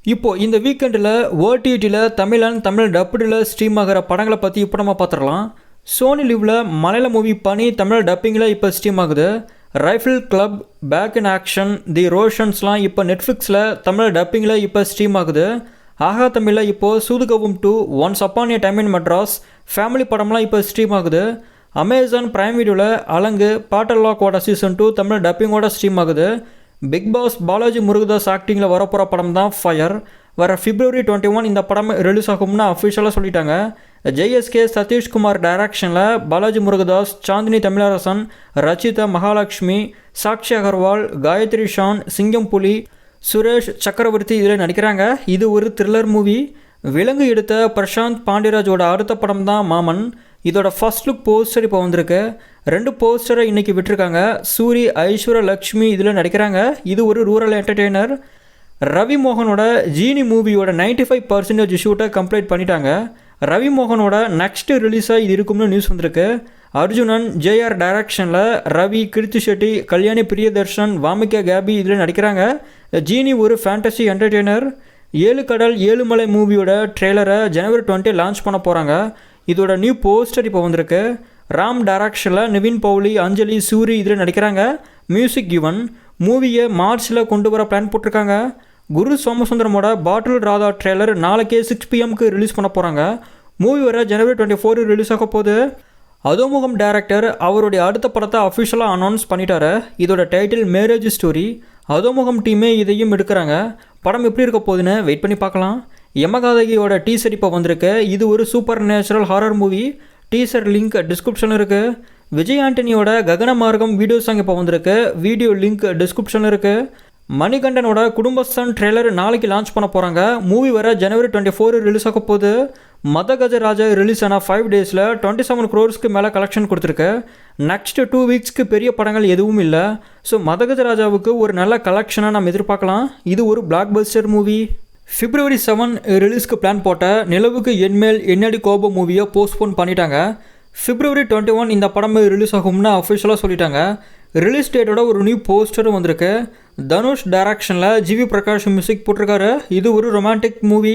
இப்போ இந்த வீக்கெண்டில் ஓடிடியில் தமிழ் டப்புடில் ஸ்ட்ரீம் ஆகிற படங்களை பற்றி இப்போ நம்ம பார்த்துடலாம். சோனி லிவ்வில் மலையாள மூவி பனி தமிழ் டப்பிங்கில் இப்போ ஸ்ட்ரீம் ஆகுது. Rifle club, back in action, the ரோஷன்ஸ்லாம் இப்போ நெட்ஃப்ளிக்ஸில் தமிழ் டப்பிங்கில் இப்போ ஸ்ட்ரீம் ஆகுது. ஆகா தமிழில் இப்போது சூதுகவும் 2, once upon a time in Madras, family படம்லாம் இப்போ ஸ்ட்ரீம் ஆகுது. அமேசான் பிரைம் வீடியோவில் அலங்கு பாட்டர்லாக்கோட சீசன் 2 தமிழ் டப்பிங்கோட ஸ்ட்ரீம் ஆகுது. பிக் பாஸ் பாலாஜி முருகதாஸ் ஆக்டிங்கில் வரப்போகிற படம் தான் ஃபயர். வர February 21 இந்த படம் ரிலீஸ் ஆகும்னு அஃபிஷியலாக சொல்லிட்டாங்க. ஜேஎஸ்கே சதீஷ்குமார் டைரக்ஷனில் பாலாஜி முருகதாஸ், சாந்தினி தமிழரசன், ரச்சிதா மகாலட்சுமி, சாக்ஷி அகர்வால், காயத்ரி ஷான், சிங்கம் புலி, சுரேஷ் சக்கரவர்த்தி இதில் நடிக்கிறாங்க. இது ஒரு த்ரில்லர் மூவி. விலங்கு எடுத்த பிரசாந்த் பாண்டியராஜோட அடுத்த படம் தான் மாமன். இதோட ஃபர்ஸ்ட் லுக் போஸ்டர் இப்போ வந்திருக்கு. 2 போஸ்டரை இன்றைக்கி விட்டுருக்காங்க. சூரி, ஐஸ்வர்யா லக்ஷ்மி இதில் நடிக்கிறாங்க. இது ஒரு ரூரல் என்டர்டெய்னர். ரவி மோகனோட ஜீனி மூவியோட 95% ஷூட்டை கம்ப்ளீட் பண்ணிட்டாங்க. ரவி மோகனோட நெக்ஸ்ட் ரிலீஸாக இது இருக்கும்னு நியூஸ் வந்திருக்கு. அர்ஜுனன் ஜேஆர் டைரக்ஷனில் ரவி, கிருத்தி ஷெட்டி, கல்யாணி பிரியதர்ஷன், வாமிகா கேபி இதில் நடிக்கிறாங்க. ஜீனி ஒரு ஃபேண்டசி என்டர்டெய்னர். 7 கடல் 7 மலை மூவியோட ட்ரெய்லரை January 20 லான்ச் பண்ண போகிறாங்க. இதோட நியூ போஸ்டர் இப்போ வந்திருக்கு. ராம் டைரக்ஷனில் நிவின் பவுலி, அஞ்சலி, சூரி இதில் நடிக்கிறாங்க. மியூசிக் யுவன். மூவியை மார்ச்சில் கொண்டு வர பிளான் போட்டிருக்காங்க. குரு சோமசுந்தரமோட பாட்டில் ராதா ட்ரெய்லர் நாளைக்கே 6 PM ரிலீஸ் பண்ண போகிறாங்க. மூவி வர January 24 ரிலீஸ் ஆக போகுது. அதோமுகம் டைரக்டர் அவருடைய அடுத்த படத்தை அஃபிஷியலாக அனௌன்ஸ் பண்ணிட்டாரு. இதோட டைட்டில் மேரேஜ் ஸ்டோரி. அதோமுகம் டீமே இதையும் எடுக்கிறாங்க. படம் எப்படி இருக்க போகுதுன்னு வெயிட் பண்ணி பார்க்கலாம். யமகாதகியோட டீசர் இப்போ வந்திருக்கு. இது ஒரு super natural horror movie. Teaser link டிஸ்கிரிப்ஷனில் இருக்குது. விஜய் ஆண்டனியோட ககன மார்க்கம் வீடியோ சாங் இப்போ வந்திருக்கு. வீடியோ லிங்க் டிஸ்கிரிப்ஷனில் இருக்குது. மணிகண்டனோட குடும்பஸ்தான் ட்ரெய்லர் நாளைக்கு லான்ச் பண்ண போகிறாங்க. மூவி வர January 24 ரிலீஸ் ஆக போகுது. மதகஜராஜா ரிலீஸ் ஆன 5 டேஸில் 27 crores மேலே கலெக்ஷன் கொடுத்துருக்கு. நெக்ஸ்ட் 2 வீக்ஸ்க்கு பெரிய படங்கள் எதுவும் இல்லை. ஸோ மதகஜராஜாவுக்கு ஒரு நல்ல கலெக்ஷனாக நம்ம எதிர்பார்க்கலாம். இது ஒரு பிளாக் பஸ்டர் மூவி. February 7 ரிலீஸ்க்கு பிளான் போட்ட நிலவுக்கு என்மேல் என்னடி கோபம் மூவியை போஸ்ட்போன் பண்ணிட்டாங்க. February 21 இந்த படம் ரிலீஸ் ஆகும்னு அஃபிஷியலாக சொல்லிட்டாங்க. ரிலீஸ் டேட்டோட ஒரு நியூ போஸ்டரும் வந்திருக்கு. தனுஷ் டைரக்ஷனில் ஜிவி பிரகாஷ் மியூசிக் போட்டிருக்காரு. இது ஒரு ரொமான்டிக் மூவி.